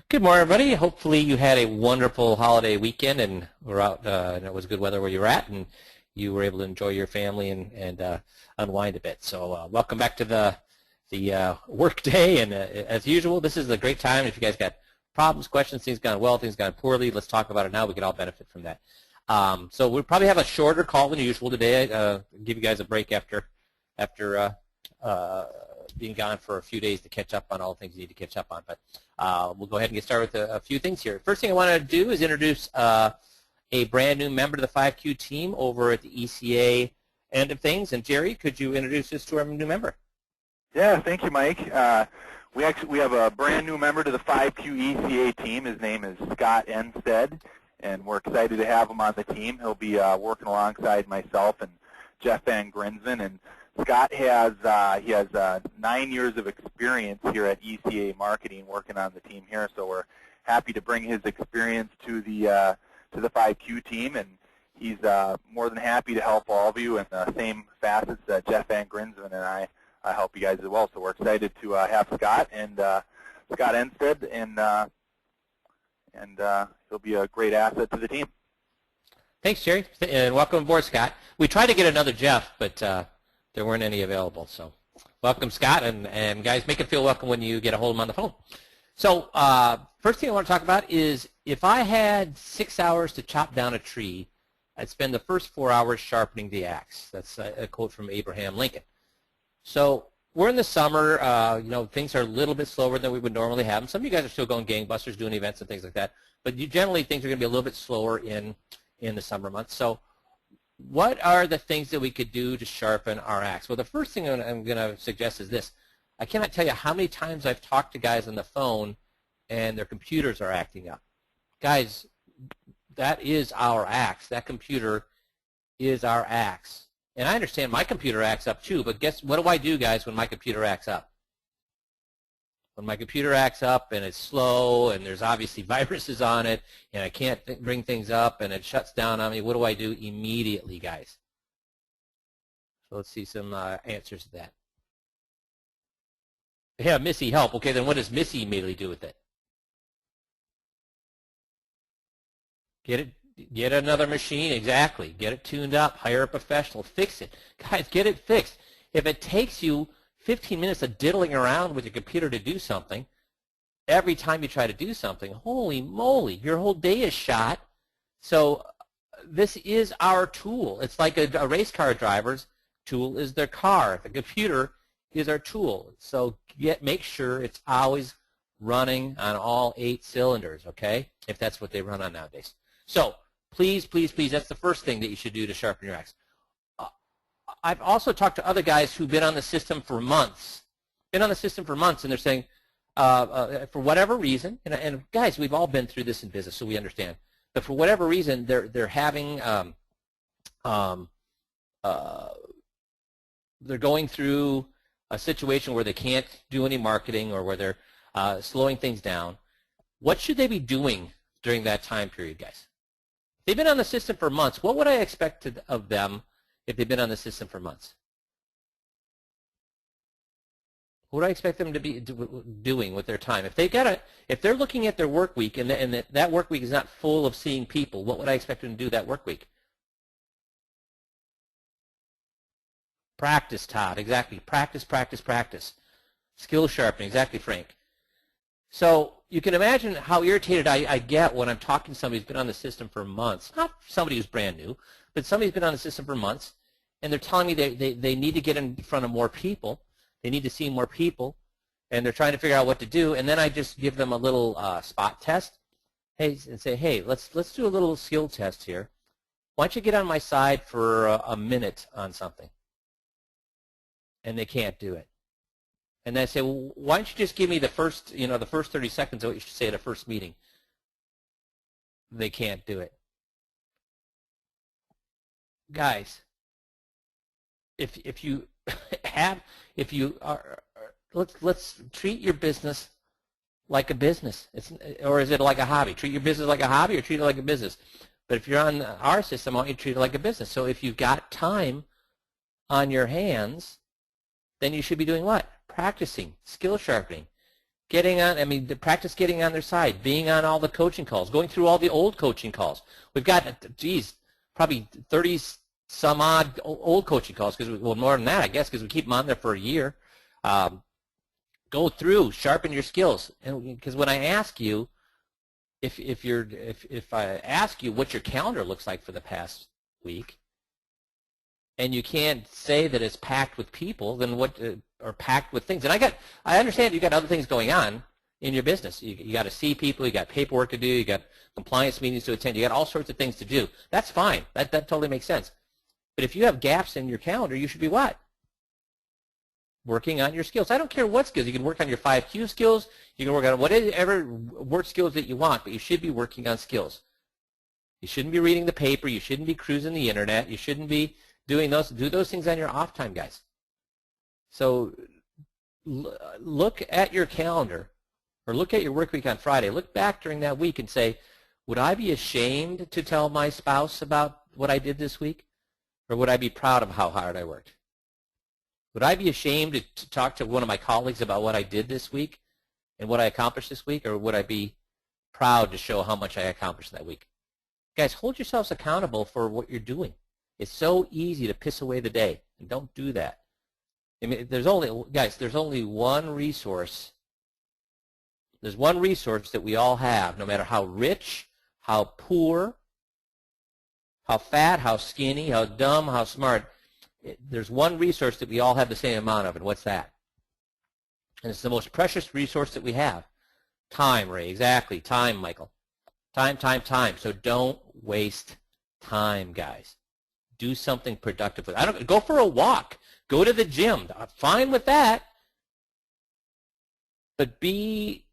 Good morning, everybody. Hopefully you had a wonderful holiday weekend and were out, and it was good weather where you were at, and you were able to enjoy your family and unwind a bit. So welcome back to the work day, and as usual, this is a great time. If you guys got problems, questions, things gone well, things gone poorly, let's talk about it now. We can all benefit from that. So we'll probably have a shorter call than usual today. Give you guys a break after being gone for a few days to catch up on all the things you need to catch up on. But we'll go ahead and get started with a few things here. First thing I want to do is introduce a brand new member to the 5Q team over at the ECA end of things. And Jerry, could you introduce us to our new member? Yeah, thank you, Mike. We have a brand new member to the 5Q ECA team. His name is Scott Enstead, and we're excited to have him on the team. He'll be working alongside myself and Jeff Van Grinsven. And Scott has 9 years of experience here at ECA Marketing working on the team here, so we're happy to bring his experience to the 5Q team, and he's more than happy to help all of you in the same facets that Jeff Van Grinsven and I help you guys as well. So we're excited to have Scott and Scott Enstead, and he'll be a great asset to the team. Thanks, Jerry, and welcome aboard, Scott. We tried to get another Jeff, but there weren't any available. So welcome, Scott, and guys, make it feel welcome when you get a hold of him on the phone. So first thing I want to talk about is if I had 6 hours to chop down a tree, I'd spend the first 4 hours sharpening the axe. That's a quote from Abraham Lincoln. So we're in the summer. Things are a little bit slower than we would normally have them. Some of you guys are still going gangbusters, doing events and things like that. But generally, things are going to be a little bit slower in the summer months. So what are the things that we could do to sharpen our axe? Well, the first thing I'm going to suggest is this. I cannot tell you how many times I've talked to guys on the phone and their computers are acting up. Guys, that is our axe. That computer is our axe. And I understand my computer acts up too, but guess what do I do, guys, when my computer acts up? When my computer acts up and it's slow and there's obviously viruses on it and I can't bring things up and it shuts down on me, what do I do immediately, guys? So let's see some answers to that. Yeah, Missy, help. Okay, then what does Missy immediately do with it? Get another machine, exactly. Get it tuned up, hire a professional, fix it. Guys, get it fixed. If it takes you 15 minutes of diddling around with your computer to do something, every time you try to do something, holy moly, your whole day is shot. So this is our tool. It's like a race car driver's tool is their car. The computer is our tool. So make sure it's always running on all 8 cylinders, okay, if that's what they run on nowadays. So please, please, please, that's the first thing that you should do to sharpen your axe. I've also talked to other guys who've been on the system for months, and they're saying, for whatever reason, and guys, we've all been through this in business, so we understand, but for whatever reason, they're having, they're going through a situation where they can't do any marketing or where they're slowing things down. What should they be doing during that time period, guys? They've been on the system for months. What would I expect of them if they've been on the system for months? What do I expect them to be doing with their time? If they're looking at their work week and that work week is not full of seeing people, what would I expect them to do that work week? Practice, Todd, exactly. Practice, practice, practice. Skill sharpening, exactly, Frank. So you can imagine how irritated I get when I'm talking to somebody who's been on the system for months. Not somebody who's brand new, but somebody's been on the system for months, and they're telling me they need to get in front of more people. They need to see more people, and they're trying to figure out what to do. And then I just give them a little spot test, and say, hey, let's do a little skill test here. Why don't you get on my side for a minute on something? And they can't do it. And I say, well, why don't you just give me the first 30 seconds of what you should say at a first meeting? They can't do it. Guys, if you let's treat your business like a business. Or is it like a hobby? Treat your business like a hobby or treat it like a business. But if you're on our system, I want you to treat it like a business. So if you've got time on your hands, then you should be doing what? Practicing, skill sharpening. getting on, I mean, practice getting on their side, being on all the coaching calls, going through all the old coaching calls. We've got, geez, probably 30 some odd old coaching calls, because well, more than that, I guess, because we keep them on there for a year. Go through, sharpen your skills, and because when I ask you, if I ask you what your calendar looks like for the past week, and you can't say that it's packed with people, then what? Or packed with things. And I understand you got other things going on in your business. You got to see people. You got paperwork to do. You got compliance meetings to attend. You got all sorts of things to do. That's fine. That totally makes sense. But if you have gaps in your calendar, you should be what? Working on your skills. I don't care what skills. You can work on your 5Q skills. You can work on whatever work skills that you want, but you should be working on skills. You shouldn't be reading the paper. You shouldn't be cruising the internet. You shouldn't be doing those. Do those things on your off time, guys. So look at your calendar, or look at your work week on Friday. Look back during that week and say, would I be ashamed to tell my spouse about what I did this week? Or would I be proud of how hard I worked? Would I be ashamed to talk to one of my colleagues about what I did this week and what I accomplished this week? Or would I be proud to show how much I accomplished that week? Guys, hold yourselves accountable for what you're doing. It's so easy to piss away the day, and don't do that. I mean, there's only one resource. There's one resource that we all have, no matter how rich, how poor, how fat, how skinny, how dumb, how smart. There's one resource that we all have the same amount of, and what's that? And it's the most precious resource that we have. Time, Ray. Exactly. Time, Michael. Time, time, time. So don't waste time, guys. Do something productive. Go for a walk. Go to the gym. I'm fine with that. But be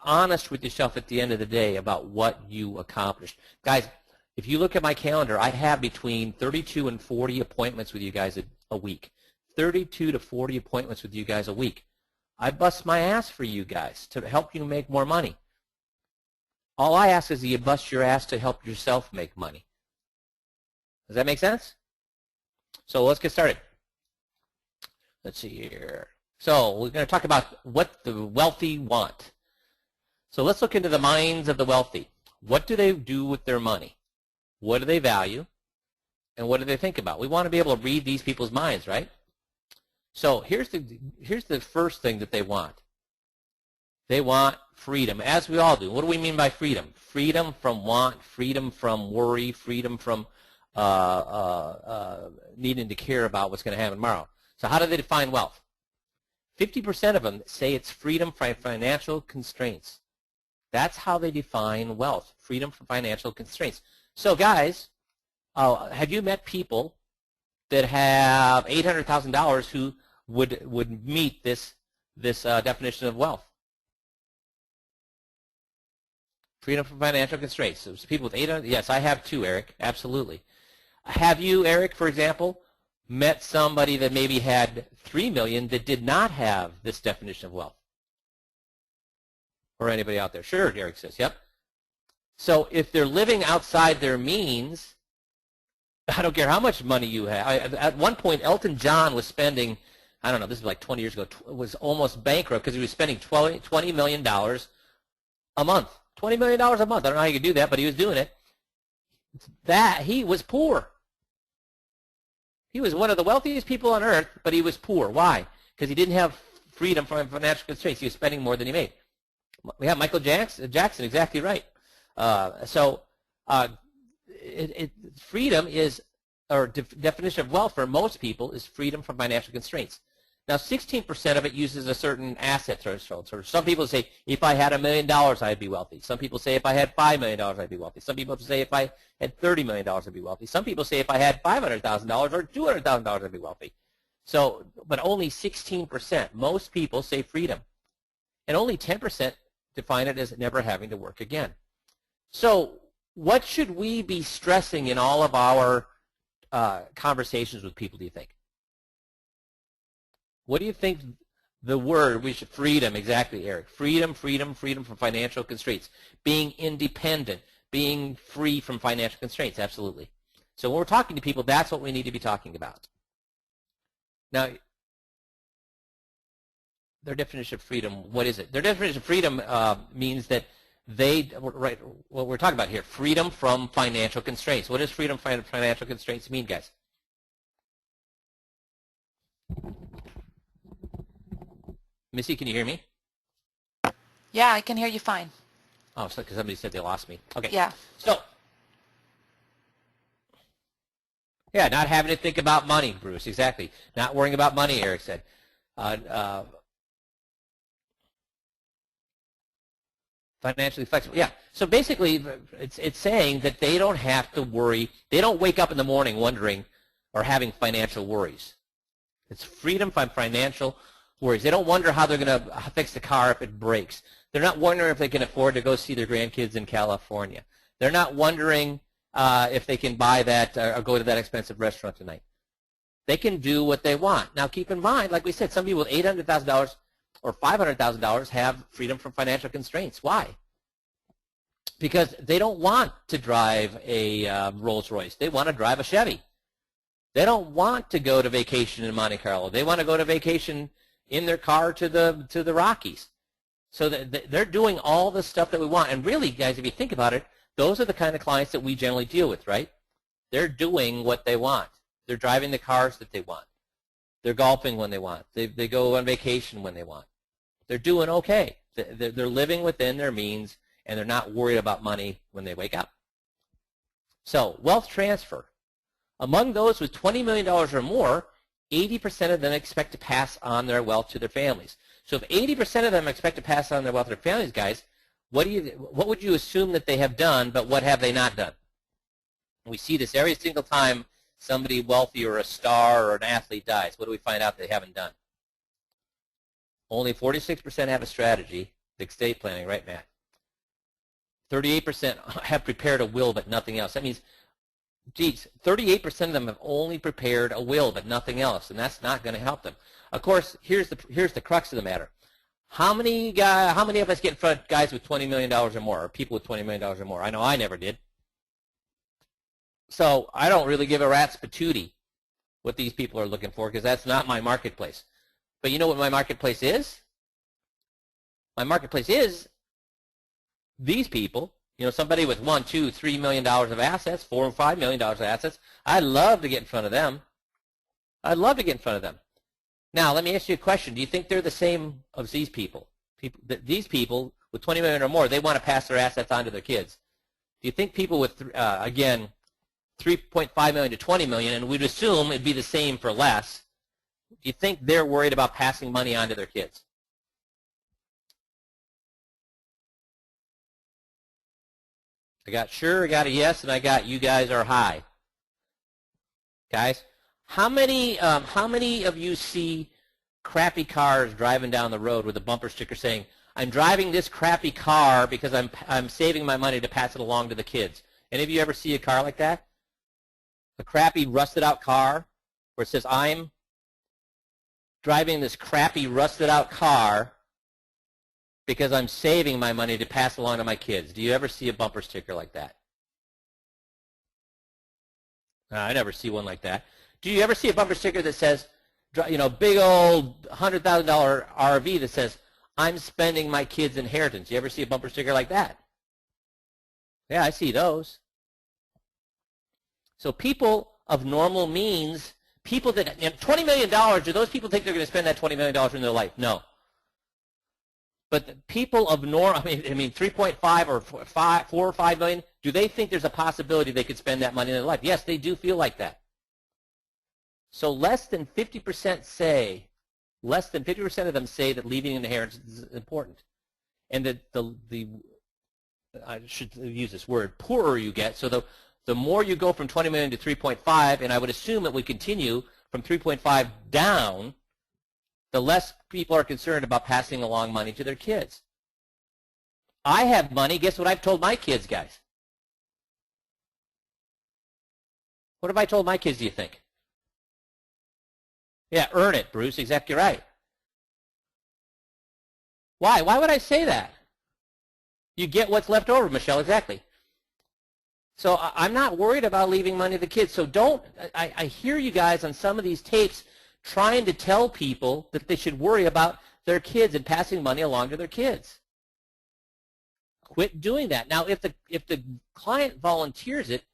honest with yourself at the end of the day about what you accomplished. Guys, if you look at my calendar, I have between 32 and 40 appointments with you guys a week. 32 to 40 appointments with you guys a week. I bust my ass for you guys to help you make more money. All I ask is that you bust your ass to help yourself make money. Does that make sense? So let's get started. Let's see here. So we're going to talk about what the wealthy want. So let's look into the minds of the wealthy. What do they do with their money? What do they value? And what do they think about? We want to be able to read these people's minds, right? So here's the first thing that they want. They want freedom, as we all do. What do we mean by freedom? Freedom from want, freedom from worry, freedom from needing to care about what's going to happen tomorrow. So how do they define wealth? 50% of them say it's freedom from financial constraints. That's how they define wealth, freedom from financial constraints. So guys, have you met people that have $800,000 who would meet this definition of wealth? Freedom from financial constraints. So people with 800, yes, I have too, Eric, absolutely. Have you, Eric, for example, met somebody that maybe had $3 million that did not have this definition of wealth? Or anybody out there? Sure, Eric says, yep. So if they're living outside their means, I don't care how much money you have. At one point, Elton John was spending, I don't know, this is like 20 years ago, was almost bankrupt because he was spending $20 million a month. $20 million a month. I don't know how you could do that, but he was doing it. He was poor. He was one of the wealthiest people on earth, but he was poor. Why? Because he didn't have freedom from financial constraints. He was spending more than he made. We have Michael Jackson, exactly right. Freedom is, or definition of wealth for most people is freedom from financial constraints. Now, 16% of it uses a certain asset threshold. So some people say, if I had $1 million, I'd be wealthy. Some people say, if I had $5 million, I'd be wealthy. Some people say, if I had $30 million, I'd be wealthy. Some people say, if I had $500,000 or $200,000, I'd be wealthy. So, but only 16%. Most people say freedom. And only 10% define it as never having to work again. So what should we be stressing in all of our conversations with people, do you think? What do you think the word, freedom, exactly, Eric. Freedom, freedom, freedom from financial constraints. Being independent, being free from financial constraints, absolutely. So when we're talking to people, that's what we need to be talking about. Now, their definition of freedom, what is it? Their definition of freedom means that right, what we're talking about here, freedom from financial constraints. What does freedom from financial constraints mean, guys? Missy, can you hear me? Yeah, I can hear you fine. Oh, so because somebody said they lost me. Okay. Yeah. So, yeah, not having to think about money, Bruce, exactly. Not worrying about money, Eric said. Financially flexible. Yeah. So basically, it's saying that they don't have to worry. They don't wake up in the morning wondering or having financial worries. It's freedom from financial worries. They don't wonder how they're going to fix the car if it breaks. They're not wondering if they can afford to go see their grandkids in California. They're not wondering if they can buy that or go to that expensive restaurant tonight. They can do what they want. Now, keep in mind, like we said, some people with $800,000 or $500,000 have freedom from financial constraints. Why? Because they don't want to drive a Rolls Royce. They want to drive a Chevy. They don't want to go to vacation in Monte Carlo. They want to go to vacation in their car to the Rockies. So they're doing all the stuff that we want. And really, guys, if you think about it, those are the kind of clients that we generally deal with, right? They're doing what they want. They're driving the cars that they want. They're golfing when they want. They go on vacation when they want. They're doing okay. They're living within their means, and they're not worried about money when they wake up. So wealth transfer. Among those with $20 million or more, 80% of them expect to pass on their wealth to their families. So if 80% of them expect to pass on their wealth to their families, guys, what would you assume that they have done, but what have they not done? We see this every single time somebody wealthy or a star or an athlete dies. What do we find out they haven't done? Only 46% have a strategy, the estate planning, right, Matt? 38% have prepared a will, but nothing else. That means, geez, 38% of them have only prepared a will, but nothing else, and that's not going to help them. Of course, here's the crux of the matter. How many of us get in front of guys with $20 million or more, or people with $20 million or more? I know I never did. So I don't really give a rat's patootie what these people are looking for, because that's not my marketplace. But you know what my marketplace is? My marketplace is these people. You know, somebody with $1, $2, $3 million of assets, $4 and $5 million of assets. I'd love to get in front of them. I'd love to get in front of them. Now, let me ask you a question. Do you think they're the same as these people? These people with $20 million or more, they want to pass their assets on to their kids. Do you think people with, again, $3.5 million to $20 million, and we'd assume it'd be the same for less, do you think they're worried about passing money on to their kids? I got sure, I got a yes, and I got you guys are high. Guys, how many of you see crappy cars driving down the road with a bumper sticker saying, "I'm driving this crappy car because I'm saving my money to pass it along to the kids"? Any of you ever see a car like that? A crappy, rusted-out car where it says, "I'm driving this crappy, rusted-out car because I'm saving my money to pass along to my kids." Do you ever see a bumper sticker like that? I never see one like that. Do you ever see a bumper sticker that says, you know, big old $100,000 RV that says, "I'm spending my kids' inheritance"? You ever see a bumper sticker like that? Yeah, I see those. So people of normal means, people that, you know, $20 million, do those people think they're going to spend that $20 million in their life? No. But the people of normal, I mean 3.5 or 4 or 5 million, do they think there's a possibility they could spend that money in their life? Yes, they do feel like that. So less than 50% of them say that leaving an inheritance is important. And that I should use this word, poorer you get. So the more you go from 20 million to 3.5, and I would assume it would continue from 3.5 down, the less people are concerned about passing along money to their kids. I have money. Guess what I've told my kids, guys? What have I told my kids, do you think? Yeah, earn it, Bruce. Exactly right. Why? Why would I say that? You get what's left over, Michelle. Exactly. So I'm not worried about leaving money to the kids. So don't, I hear you guys on some of these tapes trying to tell people that they should worry about their kids and passing money along to their kids. Quit doing that. Now, if the client volunteers it,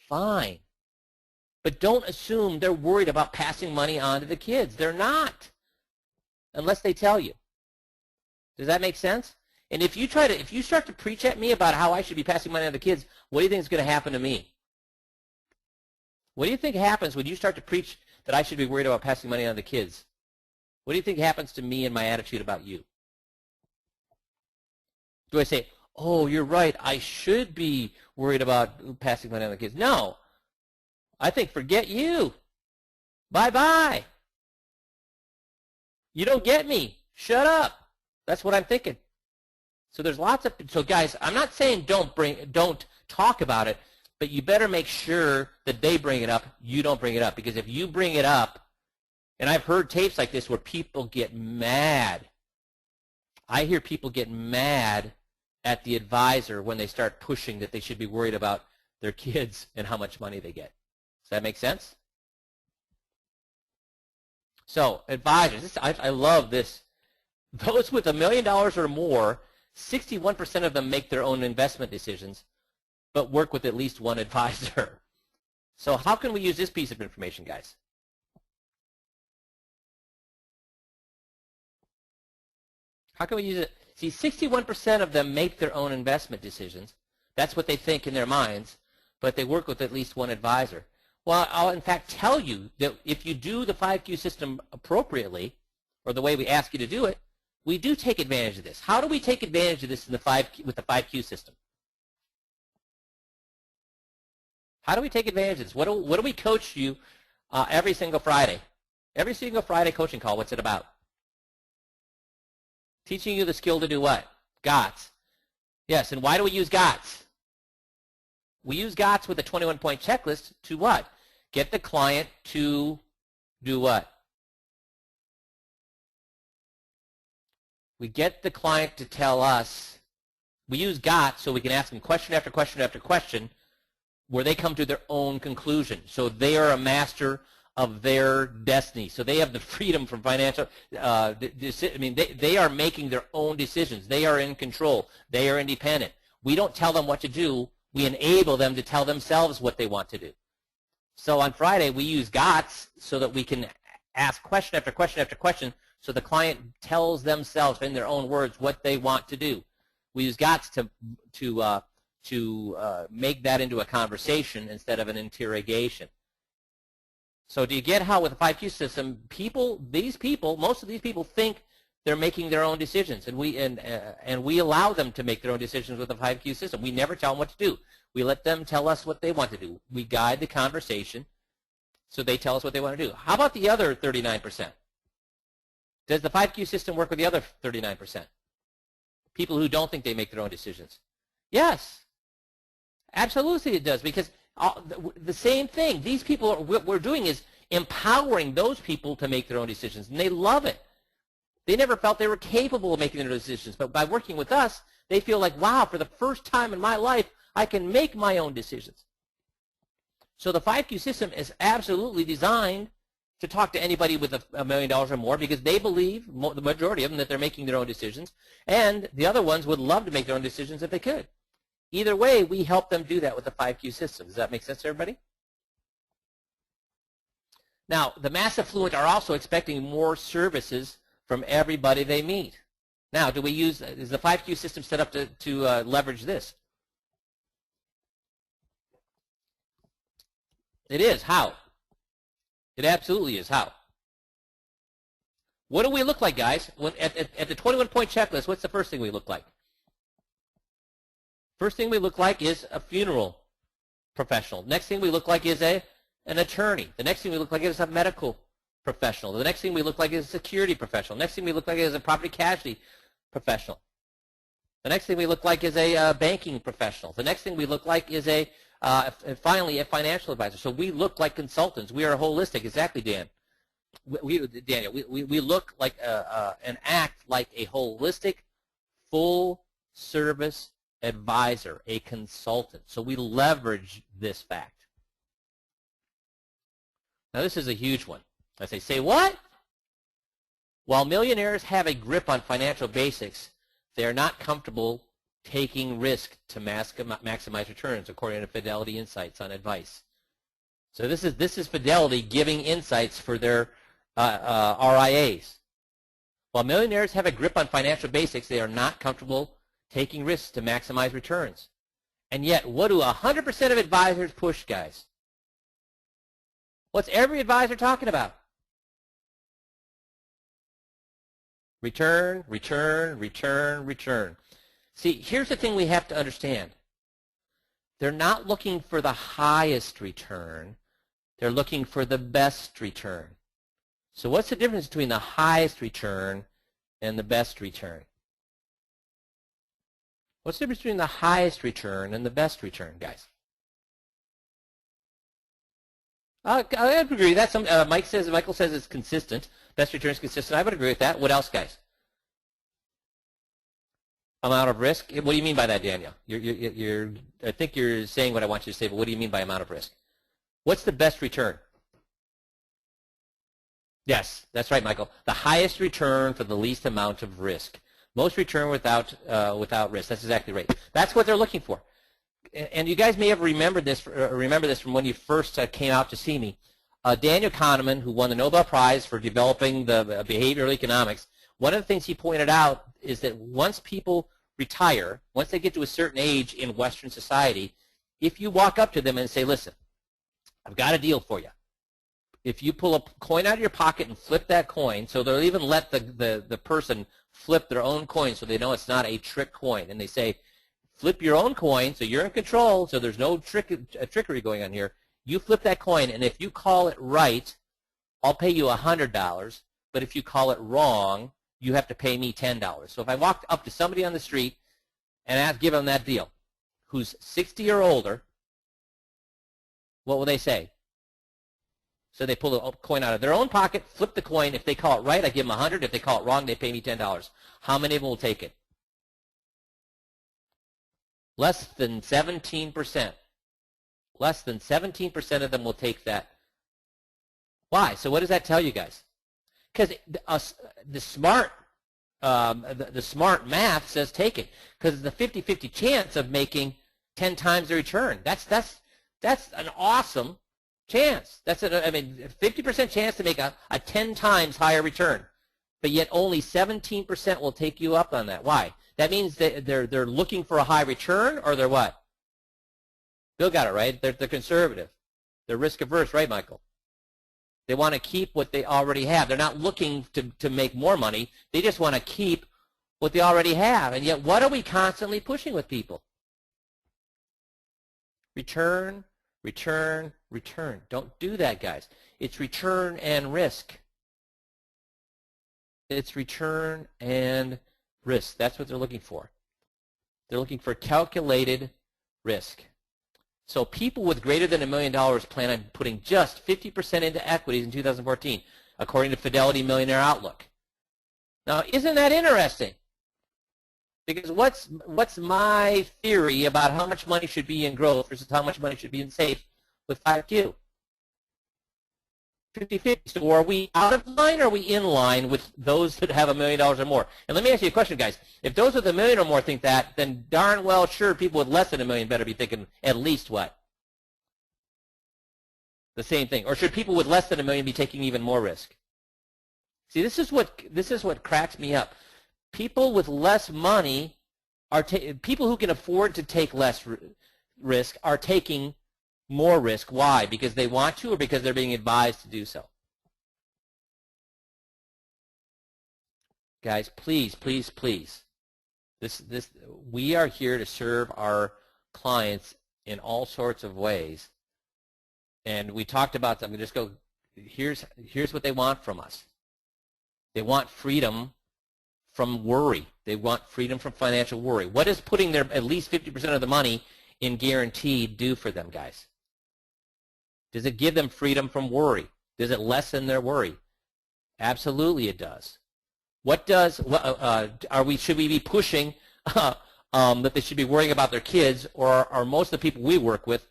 fine. But don't assume they're worried about passing money on to the kids. They're not, unless they tell you. Does that make sense? And if you start to preach at me about how I should be passing money on to the kids, what do you think is going to happen to me? What do you think happens when you start to preach that I should be worried about passing money on to kids? What do you think happens to me and my attitude about you? Do I say, oh, you're right, I should be worried about passing money on the kids? No. I think, forget you. Bye-bye. You don't get me. Shut up. That's what I'm thinking. So there's lots of, so guys, I'm not saying don't talk about it, but you better make sure that they bring it up, you don't bring it up. Because if you bring it up, and I've heard tapes like this where people get mad. I hear people get mad at the advisor when they start pushing that they should be worried about their kids and how much money they get. Does that make sense? So advisors, I love this. Those with $1 million or more, 61% of them make their own investment decisions, but work with at least one advisor. So how can we use this piece of information, guys? How can we use it? See, 61% of them make their own investment decisions. That's what they think in their minds, but they work with at least one advisor. Well, I'll in fact tell you that if you do the 5Q system appropriately, or the way we ask you to do it, we do take advantage of this. How do we take advantage of this in with the 5Q system? How do we take advantage of this? What do we coach you every single Friday? Every single Friday coaching call, what's it about? Teaching you the skill to do what? GOTS. Yes, and why do we use GOTS? We use GOTS with a 21-point checklist to what? Get the client to do what? We get the client to tell us. We use GOTS so we can ask them question after question after question where they come to their own conclusion. So they are a master of their destiny. So they have the freedom from financial, they are making their own decisions. They are in control. They are independent. We don't tell them what to do. We enable them to tell themselves what they want to do. So on Friday, we use GOTS so that we can ask question after question after question so the client tells themselves in their own words what they want to do. We use GOTS to make that into a conversation instead of an interrogation. So do you get how with the 5Q system, most of these people think they're making their own decisions, and we allow them to make their own decisions with the 5Q system. We never tell them what to do. We let them tell us what they want to do. We guide the conversation so they tell us what they want to do. How about the other 39%? Does the 5Q system work with the other 39%? People who don't think they make their own decisions. Yes, absolutely it does, because the same thing. These people, what we're doing is empowering those people to make their own decisions, and they love it. They never felt they were capable of making their decisions, but by working with us, they feel like, wow, for the first time in my life, I can make my own decisions. So the 5Q system is absolutely designed to talk to anybody with $1 million or more, because they believe, the majority of them, that they're making their own decisions, and the other ones would love to make their own decisions if they could. Either way, we help them do that with the 5Q system. Does that make sense to everybody? Now, the mass affluent are also expecting more services from everybody they meet. Now, is the 5Q system set up to leverage this? It is. How? It absolutely is. How? What do we look like, guys? At the 21-point checklist, what's the first thing we look like? First thing we look like is a funeral professional. Next thing we look like is an attorney. The next thing we look like is a medical professional. The next thing we look like is a security professional. Next thing we look like is a property casualty professional. The next thing we look like is a banking professional. The next thing we look like is finally a financial advisor. So we look like consultants. We are holistic. Exactly, Dan. Daniel, we look like and act like a holistic, full-service advisor, a consultant. So we leverage this fact. Now this is a huge one. I say what? While millionaires have a grip on financial basics, they are not comfortable taking risk to maximize returns, according to Fidelity Insights on advice. So this is Fidelity giving insights for their RIAs. While millionaires have a grip on financial basics, they are not comfortable taking risks to maximize returns. And yet, what do 100% of advisors push, guys? What's every advisor talking about? Return, return, return, return. See, here's the thing we have to understand. They're not looking for the highest return. They're looking for the best return. So what's the difference between the highest return and the best return? What's the difference between the highest return and the best return, guys? I agree. That's Michael says it's consistent. Best return is consistent. I would agree with that. What else, guys? Amount of risk. What do you mean by that, Daniel? I think you're saying what I want you to say, but what do you mean by amount of risk? What's the best return? Yes, that's right, Michael. The highest return for the least amount of risk. Most return without risk. That's exactly right. That's what they're looking for. And you guys may have remembered this. Remember this from when you first came out to see me. Daniel Kahneman, who won the Nobel Prize for developing the behavioral economics, one of the things he pointed out is that once people retire, once they get to a certain age in Western society, if you walk up to them and say, listen, I've got a deal for you. If you pull a coin out of your pocket and flip that coin, so they'll even let the person flip their own coin so they know it's not a trick coin. And they say, flip your own coin so you're in control, so there's no trickery going on here. You flip that coin, and if you call it right, I'll pay you $100. But if you call it wrong, you have to pay me $10. So if I walked up to somebody on the street and give them that deal, who's 60 or older, what will they say? So they pull a coin out of their own pocket, flip the coin. If they call it right, I give them $100. If they call it wrong, they pay me $10. How many of them will take it? Less than 17%. Less than 17% of them will take that. Why? So what does that tell you guys? Because the smart math says take it. Because the 50-50 chance of making 10 times the return. That's an awesome chance. That's 50% chance to make a 10 times higher return. But yet only 17% will take you up on that. Why? That means that they're looking for a high return, or they're what? Bill got it right. They're conservative. They're risk averse, right, Michael? They want to keep what they already have. They're not looking to make more money. They just want to keep what they already have. And yet, what are we constantly pushing with people? Return, return, return. Don't do that, guys. It's return and risk. It's return and risk. That's what they're looking for. They're looking for calculated risk. So people with greater than $1 million plan on putting just 50% into equities in 2014, according to Fidelity Millionaire Outlook. Now, isn't that interesting? Because what's my theory about how much money should be in growth versus how much money should be in safe with 5Q? 50-50. So are we out of line, or are we in line with those that have $1 million or more? And let me ask you a question, guys. If those with $1 million or more think that, then darn well sure people with less than $1 million better be thinking at least what? The same thing. Or should people with less than $1 million be taking even more risk? See, this is what cracks me up. People with less money people who can afford to take less risk are taking more risk. Why? Because they want to, or because they're being advised to do so? Guys, please, please, please. We are here to serve our clients in all sorts of ways. And we talked about them. Just go, here's what they want from us. They want freedom from worry. They want freedom from financial worry. What does putting their at least 50% of the money in guaranteed do for them, guys? Does it give them freedom from worry? Does it lessen their worry? Absolutely it does. Should we be pushing that they should be worrying about their kids, or are most of the people we work with,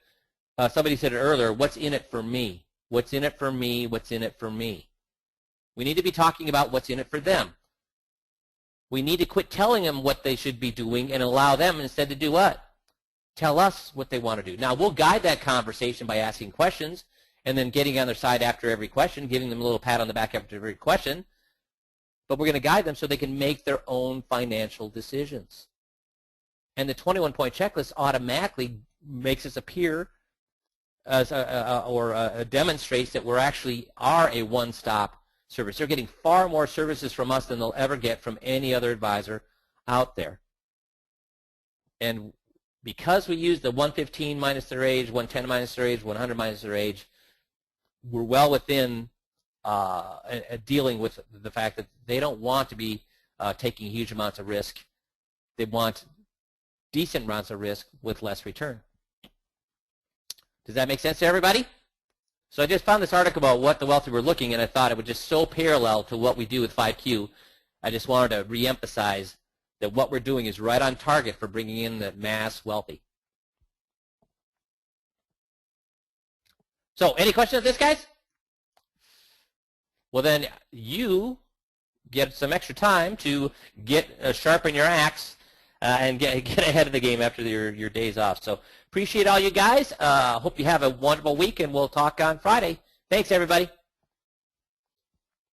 somebody said it earlier, what's in it for me? What's in it for me? What's in it for me? We need to be talking about what's in it for them. We need to quit telling them what they should be doing and allow them instead to do what? Tell us what they want to do. Now, we'll guide that conversation by asking questions and then getting on their side after every question, giving them a little pat on the back after every question. But we're going to guide them so they can make their own financial decisions. And the 21-point checklist automatically makes us appear as demonstrates that we're actually are a one-stop service. They're getting far more services from us than they'll ever get from any other advisor out there. And because we use the 115 minus their age, 110 minus their age, 100 minus their age, we're well within dealing with the fact that they don't want to be taking huge amounts of risk. They want decent amounts of risk with less return. Does that make sense to everybody? So I just found this article about what the wealthy were looking, and I thought it was just so parallel to what we do with 5Q. I just wanted to reemphasize that what we're doing is right on target for bringing in the mass wealthy. So any questions on this, guys? Well, then you get some extra time to sharpen your axe and get ahead of the game after your days off. So appreciate all you guys. Hope you have a wonderful week, and we'll talk on Friday. Thanks, everybody.